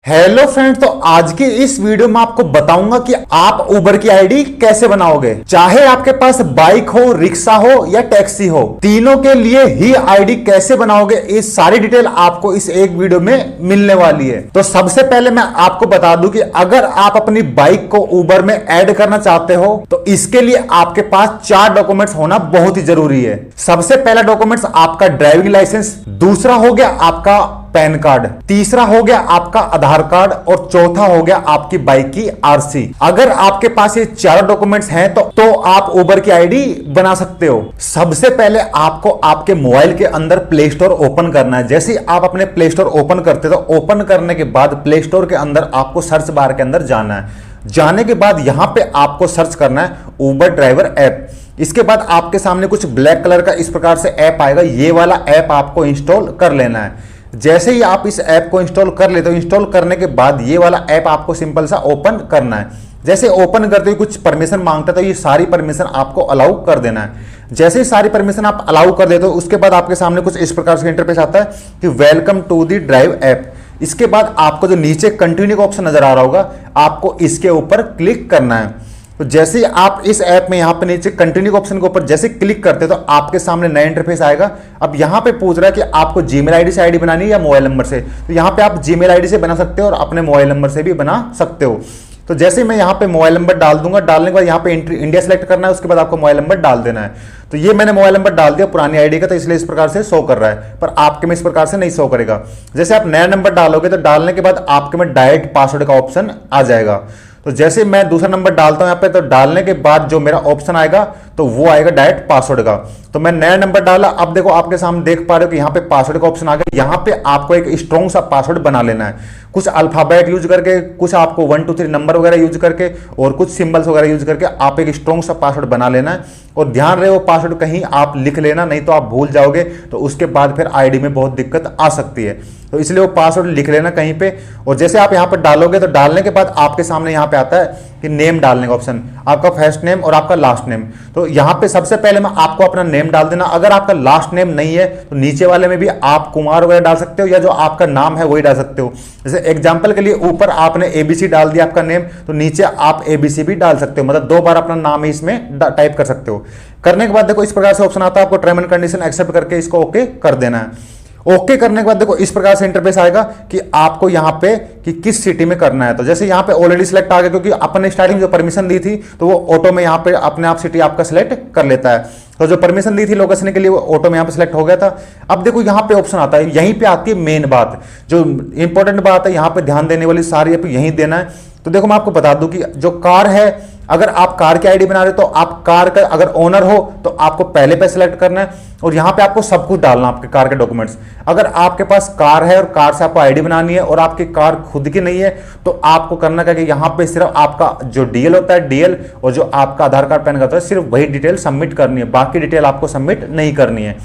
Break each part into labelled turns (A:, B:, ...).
A: Hello friends, तो आज की इस वीडियो में आपको बताऊंगा कि आप उबर की आईडी कैसे बनाओगे। चाहे आपके पास बाइक हो, रिक्शा हो या टैक्सी हो, तीनों के लिए ही आईडी कैसे बनाओगे, इस सारी डिटेल आपको इस एक वीडियो में मिलने वाली है। तो सबसे पहले मैं आपको बता दूं कि अगर आप अपनी बाइक को उबर में ऐड करना चाहते हो तो इसके लिए आपके पास 4 डॉक्यूमेंट्स होना बहुत ही जरूरी है। सबसे पहला डॉक्यूमेंट्स आपका ड्राइविंग लाइसेंस, दूसरा हो गया आपका पैन कार्ड, तीसरा हो गया आपका आधार कार्ड और चौथा हो गया आपकी बाइक की आरसी। अगर आपके पास ये 4 डॉक्यूमेंट्स हैं तो आप उबर की आईडी बना सकते हो। सबसे पहले आपको आपके मोबाइल के अंदर प्ले स्टोर ओपन करना है। जैसे ही आप अपने प्ले स्टोर ओपन करते हो तो ओपन करने के बाद प्ले स्टोर के अंदर आपको सर्च बार के अंदर जाना है। जाने के बाद यहां पे आपको सर्च करना है उबर ड्राइवर ऐप। इसके बाद आपके सामने कुछ ब्लैक कलर का इस प्रकार से ऐप आएगा। ये वाला ऐप आपको इंस्टॉल कर लेना है। जैसे ही आप इस ऐप को इंस्टॉल कर लेते हो, इंस्टॉल करने के बाद ये वाला ऐप आपको सिंपल सा ओपन करना है। जैसे ओपन करते हुए कुछ परमिशन मांगता है तो ये सारी परमिशन आपको अलाउ कर देना है। जैसे ही सारी परमिशन आप अलाउ कर देते हो उसके बाद आपके सामने कुछ इस प्रकार से इंटरफेस आता है कि welcome to the drive app. इसके बाद आपको जो नीचे कंटिन्यू का ऑप्शन नजर आ रहा होगा, आपको इसके ऊपर क्लिक करना है। तो जैसे ही आप इस ऐप में यहां पे नीचे कंटिन्यू के ऑप्शन के ऊपर जैसे क्लिक करते हैं तो आपके सामने नया इंटरफेस आएगा। अब यहां पे पूछ रहा है कि आपको जीमेल आईडी से आईडी बनानी है या मोबाइल नंबर से। तो यहां पे आप जीमेल आईडी से बना सकते हो और अपने मोबाइल नंबर से भी बना सकते हो। तो जैसे मैं यहां पे मोबाइल नंबर डाल दूंगा, डालने के बाद यहां पे इंडिया सेलेक्ट करना है, उसके बाद आपको मोबाइल नंबर डाल देना है। तो ये मैंने मोबाइल नंबर डाल दिया पुरानी आईडी का, तो इसलिए इस प्रकार से शो कर रहा है, पर आपके में इस प्रकार से नहीं शो करेगा। जैसे आप नया नंबर डालोगे तो डालने के बाद आपके में डायरेक्ट पासवर्ड का ऑप्शन आ जाएगा। तो जैसे मैं दूसरा नंबर डालता हूं यहां पे, तो डालने के बाद जो मेरा ऑप्शन आएगा तो वो आएगा डायरेक्ट पासवर्ड का। तो मैं नया नंबर डाला। अब देखो आपके सामने देख पा रहे हो कि यहां पे पासवर्ड का ऑप्शन आ गया। यहां पे आपको एक स्ट्रॉन्ग सा पासवर्ड बना लेना है, कुछ अल्फाबेट यूज करके, कुछ आपको 1 2 3 नंबर वगैरह यूज करके और कुछ सिंबल्स वगैरह यूज करके आप एक स्ट्रॉन्ग सा पासवर्ड बना लेना है। और ध्यान रहे वो पासवर्ड कहीं आप लिख लेना, नहीं तो आप भूल जाओगे तो उसके बाद फिर आईडी में बहुत दिक्कत आ सकती है। तो इसलिए वो पासवर्ड लिख लेना कहीं पे। और जैसे आप यहां पर डालोगे तो डालने के बाद आपके सामने यहां पे आता है कि नेम डालने का ऑप्शन, आपका फर्स्ट नेम और आपका लास्ट नेम। तो यहां पे सबसे पहले में आपको अपना नेम डाल देना। अगर आपका लास्ट नेम नहीं है तो नीचे वाले में भी आप कुमार वगैरह डाल सकते हो या जो आपका नाम है वही डाल सकते हो। जैसे एग्जांपल के लिए ऊपर आपने एबीसी डाल दिया आपका नेम, तो नीचे आप एबीसी भी डाल सकते हो, मतलब 2 बार अपना नाम ही इसमें टाइप कर सकते हो। करने के बाद देखो इस प्रकार से ऑप्शन आता है, आपको टर्म एंड कंडीशन एक्सेप्ट करके इसको ओके कर देना है। ओके करने के बाद देखो इस प्रकार से इंटरफेस आएगा कि आपको यहां पे कि किस सिटी में करना है। तो जैसे यहां पे ऑलरेडी सिलेक्ट आ गया, क्योंकि अपने स्टार्टिंग जो परमिशन दी थी तो वो ऑटो में यहां पे अपने आप सिटी आपका सिलेक्ट कर लेता है। तो जो परमिशन दी थी लोकेशन के लिए वो ऑटो में यहां पे सिलेक्ट हो गया था। अब देखो यहां पे ऑप्शन आता है, यहीं पे आती है मेन बात, जो इंपॉर्टेंट बात है, यहां पे ध्यान देने वाली सारी यहीं देना है। तो देखो मैं आपको बता दूं कि जो कार है, अगर आप कार की आईडी बना रहे हो तो आप कार का अगर ओनर हो तो आपको पहले पे सिलेक्ट करना है और यहां पे आपको सब कुछ डालना, आपके कार के डॉक्यूमेंट्स। अगर आपके पास कार है और कार से आपको आईडी बनानी है और आपकी कार खुद की नहीं है तो आपको करना क्या कि यहां पे सिर्फ आपका जो डीएल होता है, डीएल और जो आपका आधार कार्ड पैन कार्ड होता है, सिर्फ वही डिटेल सबमिट करनी है, बाकी डिटेल आपको सबमिट नहीं करनी है।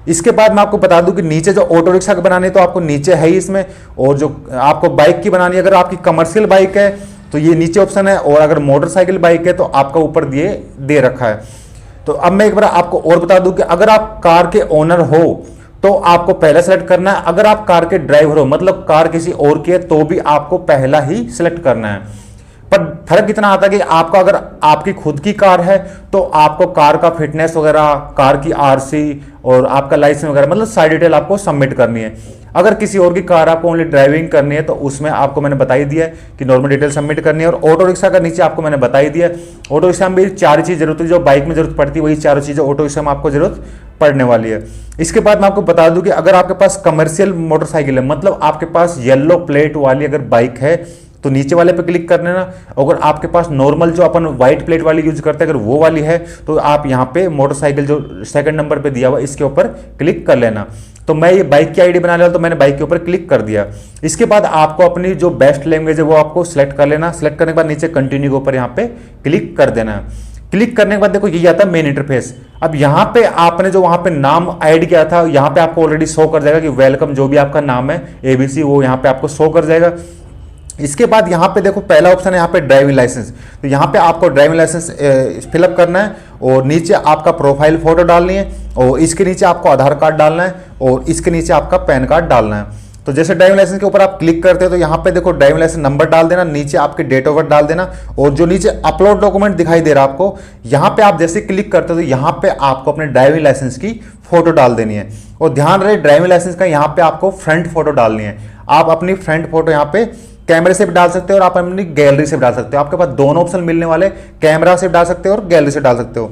A: इसके बाद मैं आपको बता दूं कि नीचे जो ऑटो रिक्शा की बनानी है तो आपको नीचे है ही इसमें, और जो आपको बाइक की बनानी है, अगर आपकी कमर्शियल बाइक है तो ये नीचे ऑप्शन है, और अगर मोटरसाइकिल बाइक है तो आपका ऊपर दे रखा है। तो अब मैं एक बार आपको और बता दूं कि अगर आप कार के ओनर हो तो आपको पहला सेलेक्ट करना है। अगर आप कार के ड्राइवर हो, मतलब कार किसी और की है, तो भी आपको पहला ही सिलेक्ट करना है। पर फर्क कितना आता है कि आपका अगर आपकी खुद की कार है तो आपको कार का फिटनेस वगैरह, कार की आरसी और आपका लाइसेंस वगैरह, मतलब सारी डिटेल आपको सबमिट करनी है। अगर किसी और की कार आपको ओनली ड्राइविंग करनी है तो उसमें आपको मैंने बताई दिया है कि नॉर्मल डिटेल सबमिट करनी है। और ऑटो रिक्शा का नीचे आपको मैंने बताई दिया है। ऑटो रिक्शा में भी 4 चीज जरूरत है, जो बाइक में जरूरत पड़ती है वही 4 चीजें ऑटो रिक्शा में आपको जरूरत पड़ने वाली है। इसके बाद मैं आपको बता दूं कि अगर आपके पास कमर्शियल मोटरसाइकिल है, मतलब आपके पास येलो प्लेट वाली अगर बाइक है तो नीचे वाले पे क्लिक कर लेना। अगर आपके पास नॉर्मल जो अपन व्हाइट प्लेट वाली यूज करते हैं अगर वो वाली है तो आप यहाँ पे मोटरसाइकिल जो सेकंड नंबर पे दिया हुआ इसके ऊपर क्लिक कर लेना। तो मैं ये बाइक की आईडी बना लिया तो मैंने बाइक के ऊपर क्लिक कर दिया। इसके बाद आपको अपनी जो बेस्ट लैंग्वेज है वो आपको सिलेक्ट कर लेना। सिलेक्ट करने के बाद नीचे कंटिन्यू के ऊपर यहाँ पे क्लिक कर देना है। क्लिक करने के बाद देखो ये आता है मेन इंटरफेस। अब यहाँ पे आपने जो वहां पे नाम ऐड किया था यहाँ पे आपको ऑलरेडी शो कर जाएगा कि वेलकम, जो भी आपका नाम है एबीसी, वो यहाँ पे आपको शो कर जाएगा। इसके बाद यहाँ पे देखो पहला ऑप्शन है यहाँ पे ड्राइविंग लाइसेंस। तो यहाँ पे आपको ड्राइविंग लाइसेंस फिलअप करना है और नीचे आपका प्रोफाइल फोटो डालनी है और इसके नीचे आपको आधार कार्ड डालना है और इसके नीचे आपका पैन कार्ड डालना है। तो जैसे ड्राइविंग लाइसेंस के ऊपर आप क्लिक करते हो तो यहाँ पे देखो ड्राइविंग लाइसेंस नंबर डाल देना, नीचे आपके डेट ऑफ बर्थ डाल देना, और जो नीचे अपलोड डॉक्यूमेंट दिखाई दे रहा है आपको, यहाँ पे आप जैसे क्लिक करते हो तो यहाँ पे आपको अपने ड्राइविंग लाइसेंस की फोटो डाल देनी है। और ध्यान रहे ड्राइविंग लाइसेंस का यहाँ पे आपको फ्रंट फोटो डालनी है। आप अपनी फ्रंट फोटो यहाँ पे कैमरे से भी डाल सकते हो और आप अपनी गैलरी से भी डाल सकते हो। आपके पास दोनों ऑप्शन मिलने वाले, कैमरा से भी डाल सकते हो और गैलरी से डाल सकते हो।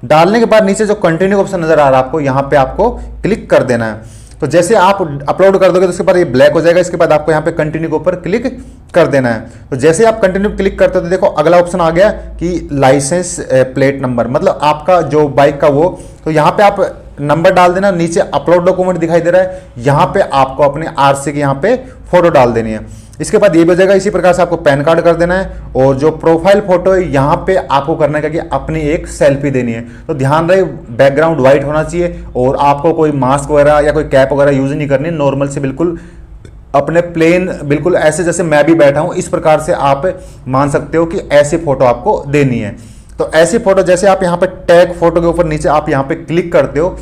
A: डालने के बाद नीचे जो कंटिन्यू ऑप्शन नजर आ रहा है आपको, यहाँ पे आपको क्लिक कर देना है। तो जैसे आप अपलोड कर दोगे तो उसके बाद ये ब्लैक हो जाएगा। इसके बाद आपको यहाँ पे कंटिन्यू के ऊपर क्लिक कर देना है। तो जैसे आप कंटिन्यू क्लिक करते हो तो देखो अगला ऑप्शन आ गया कि लाइसेंस प्लेट नंबर, मतलब आपका जो बाइक का वो, तो यहाँ पे आप नंबर डाल देना। नीचे अपलोड डॉक्यूमेंट दिखाई दे रहा है, यहाँ पे आपको अपने आरसी की यहाँ पे फोटो डाल देनी है। इसके बाद ये भी हो जाएगा। इसी प्रकार से आपको पैन कार्ड कर देना है, और जो प्रोफाइल फोटो है यहाँ पे आपको करना है कि अपनी एक सेल्फी देनी है। तो ध्यान रहे बैकग्राउंड व्हाइट होना चाहिए, और आपको कोई मास्क वगैरह या कोई कैप वगैरह यूज नहीं करनी, नॉर्मल से बिल्कुल अपने प्लेन, बिल्कुल ऐसे जैसे मैं भी बैठा हूँ इस प्रकार से आप मान सकते हो कि ऐसी फोटो आपको देनी है। तो ऐसी फोटो जैसे आप यहाँ पे टैग फोटो के ऊपर नीचे आप यहाँ पे क्लिक करते हो,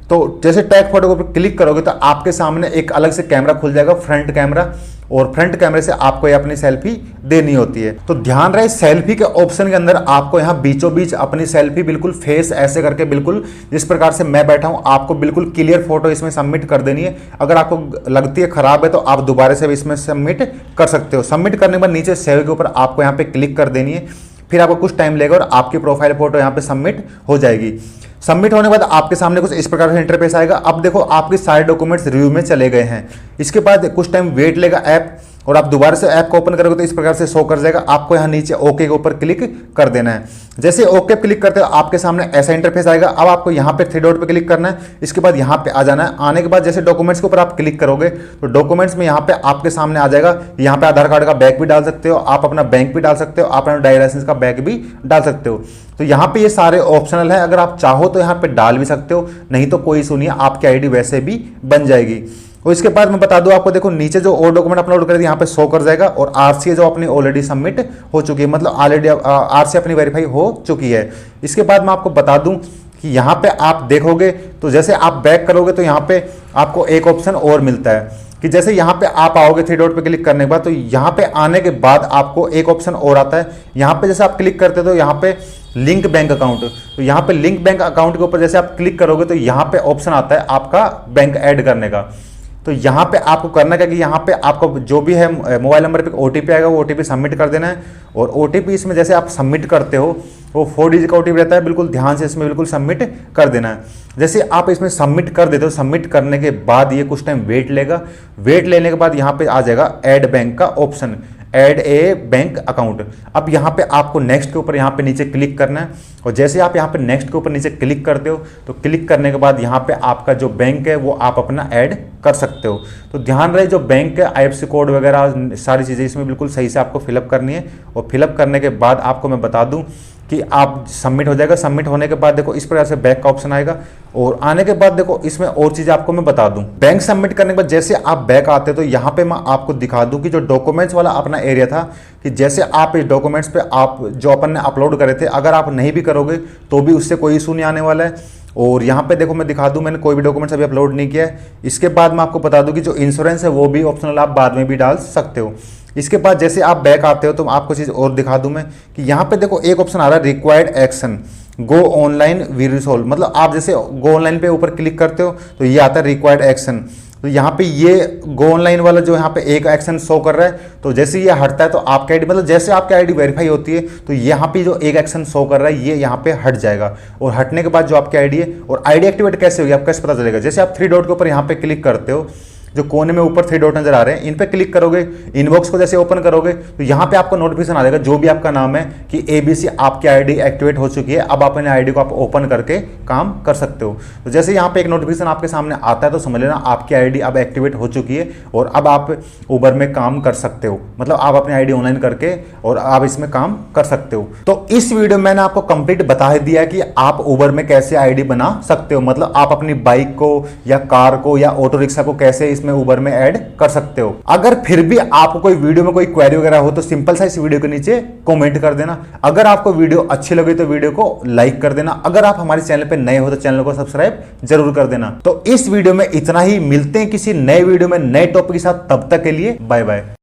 A: तो जैसे टैग फोटो के ऊपर क्लिक करोगे तो आपके सामने एक अलग से कैमरा खुल जाएगा, फ्रंट कैमरा, और फ्रंट कैमरे से आपको ये अपनी सेल्फी देनी होती है। तो ध्यान रहे सेल्फी के ऑप्शन के अंदर आपको यहाँ बीचों बीच अपनी सेल्फी बिल्कुल फेस ऐसे करके, बिल्कुल जिस प्रकार से मैं बैठा हूँ, आपको बिल्कुल क्लियर फोटो इसमें सबमिट कर देनी है। अगर आपको लगती है खराब है तो आप दोबारा से भी इसमें सबमिट कर सकते हो। सबमिट करने के बाद नीचे सेव के ऊपर आपको यहाँ पे क्लिक कर देनी है। फिर आपको कुछ टाइम लगेगा और आपकी प्रोफाइल फोटो यहाँ पे सबमिट हो जाएगी। सबमिट होने के बाद आपके सामने कुछ इस प्रकार से इंटरफेस आएगा। अब देखो आपके सारे डॉक्यूमेंट्स रिव्यू में चले गए हैं। इसके बाद कुछ टाइम वेट लेगा ऐप, और आप दोबारा से ऐप को ओपन करोगे तो इस प्रकार से शो कर जाएगा। आपको यहाँ नीचे ओके के ऊपर क्लिक कर देना है। जैसे ओके क्लिक करते हो आपके सामने ऐसा इंटरफेस आएगा। अब आपको यहाँ पे थ्री डॉट पे क्लिक करना है। इसके बाद यहाँ पे आ जाना है। आने के बाद जैसे डॉक्यूमेंट्स के ऊपर आप क्लिक करोगे तो डॉक्यूमेंट्स में यहाँ पे आपके सामने आ जाएगा। यहाँ पे आधार कार्ड का बैक भी डाल सकते हो, आप अपना बैंक भी डाल सकते हो, आप अपना ड्राइविंग लाइसेंस का बैक भी डाल सकते हो। तो यहाँ पे ये सारे ऑप्शनल है, अगर आप चाहो तो यहाँ पे डाल भी सकते हो, नहीं तो कोई सुनिए आपकी आईडी वैसे भी बन जाएगी। और इसके बाद मैं बता दूं आपको, देखो नीचे जो और डॉक्यूमेंट अपलोड करे यहाँ पे शो कर जाएगा, और आरसी जो अपनी ऑलरेडी सबमिट हो चुकी है, मतलब ऑलरेडी आरसी अपनी वेरीफाई हो चुकी है। इसके बाद मैं आपको बता दूं कि यहाँ पे आप देखोगे तो जैसे आप बैक करोगे तो यहाँ पे आपको एक ऑप्शन और मिलता है कि जैसे यहाँ पे आप आओगे थ्री डॉट पे क्लिक करने के बाद, तो यहाँ पे आने के बाद आपको एक ऑप्शन और आता है। यहाँ पे जैसे आप क्लिक करते हो तो यहाँ पे लिंक बैंक अकाउंट, तो यहाँ पे लिंक बैंक अकाउंट के ऊपर जैसे आप क्लिक करोगे तो यहाँ पे ऑप्शन आता है आपका बैंक ऐड करने का। तो यहाँ पे आपको करना क्या कि यहाँ पे आपको जो भी है मोबाइल नंबर पे ओटीपी आएगा, वो ओटीपी सबमिट कर देना है। और ओटीपी इसमें जैसे आप सबमिट करते हो वो 4 डिजिट का ओटीपी रहता है, बिल्कुल ध्यान से इसमें बिल्कुल सबमिट कर देना है। जैसे आप इसमें सबमिट कर देते हो, सबमिट करने के बाद ये कुछ टाइम वेट लेगा। वेट लेने के बाद यहाँ पे आ जाएगा ऐड बैंक का option, add a bank account. अब यहाँ पे आपको नेक्स्ट के ऊपर यहाँ पे नीचे क्लिक करना है, और जैसे आप यहाँ पे नेक्स्ट के ऊपर नीचे क्लिक करते हो तो क्लिक करने के बाद यहाँ पे आपका जो बैंक है वो आप अपना ऐड कर सकते हो। तो ध्यान रहे जो बैंक है आईएफएससी कोड वगैरह सारी चीज़ें इसमें बिल्कुल सही से आपको फिलअप करनी है। और फिलअप करने के बाद आपको मैं बता दूं कि आप सबमिट हो जाएगा। सबमिट होने के बाद देखो इस प्रकार से बैक का ऑप्शन आएगा, और आने के बाद देखो इसमें और चीज़ें आपको मैं बता दूं। बैंक सबमिट करने के बाद जैसे आप बैक आते तो यहाँ पे मैं आपको दिखा दूं कि जो डॉक्यूमेंट्स वाला अपना एरिया था, कि जैसे आप इस डॉक्यूमेंट्स पे आप जो अपन ने अपलोड करे थे, अगर आप नहीं भी करोगे तो भी उससे कोई इशू नहीं आने वाला है। और यहाँ पे देखो मैं दिखा दूं, मैंने कोई भी डॉक्यूमेंट्स अभी अपलोड नहीं किया है। इसके बाद मैं आपको बता दूं कि जो इंश्योरेंस है वो भी ऑप्शनल, आप बाद में भी डाल सकते हो। इसके बाद जैसे आप बैक आते हो तो आपको चीज़ और दिखा दूं मैं कि यहाँ पे देखो एक ऑप्शन आ रहा है required action, go online we resolve, मतलब आप जैसे गो ऑनलाइन पे ऊपर क्लिक करते हो तो ये आता है रिक्वायर्ड एक्शन। तो यहाँ पे ये गो ऑनलाइन वाला जो यहाँ पे एक एक्शन शो कर रहा है, तो जैसे ये हटता है तो आपकी आईडी, मतलब जैसे आपकी आईडी वेरीफाई होती है तो यहाँ पे जो एक एक्शन शो कर रहा है ये यहाँ पे हट जाएगा। और हटने के बाद जो आपकी आईडी है, और आईडी एक्टिवेट कैसे होगी आपको कैसे पता चलेगा, जैसे आप थ्री डॉट के ऊपर यहाँ पे क्लिक करते हो, जो कोने में ऊपर थ्री डॉट नजर आ रहे हैं इन पे क्लिक करोगे, इनबॉक्स को जैसे ओपन करोगे तो यहाँ पे आपको नोटिफिकेशन आ जाएगा जो भी आपका नाम है कि एबीसी आपकी आईडी एक्टिवेट हो चुकी है, अब आप अपने आईडी को आप ओपन करके काम कर सकते हो। तो जैसे यहाँ पे एक नोटिफिकेशन आपके सामने आता है तो समझ लेना आपकी आईडी अब एक्टिवेट हो चुकी है, और अब आप उबर में काम कर सकते हो, मतलब आप अपनी आईडी ऑनलाइन करके और आप इसमें काम कर सकते हो। तो इस वीडियो में मैंने आपको कंप्लीट बता दिया कि आप उबर में कैसे आईडी बना सकते हो, मतलब आप अपनी बाइक को या कार को या ऑटो रिक्शा को कैसे इसमें उबर में ऐड कर सकते हो। अगर फिर भी आपको कोई वीडियो में कोई क्वेरी वगैरह हो तो सिंपल सा इस वीडियो के नीचे कमेंट कर देना। अगर आपको वीडियो अच्छी लगी तो वीडियो को लाइक कर देना। अगर आप हमारे चैनल पे नए हो तो चैनल को सब्सक्राइब जरूर कर देना। तो इस वीडियो में इतना ही, मिलते हैं किसी नए वीडियो में नए टॉपिक के साथ, तब तक के लिए बाय बाय।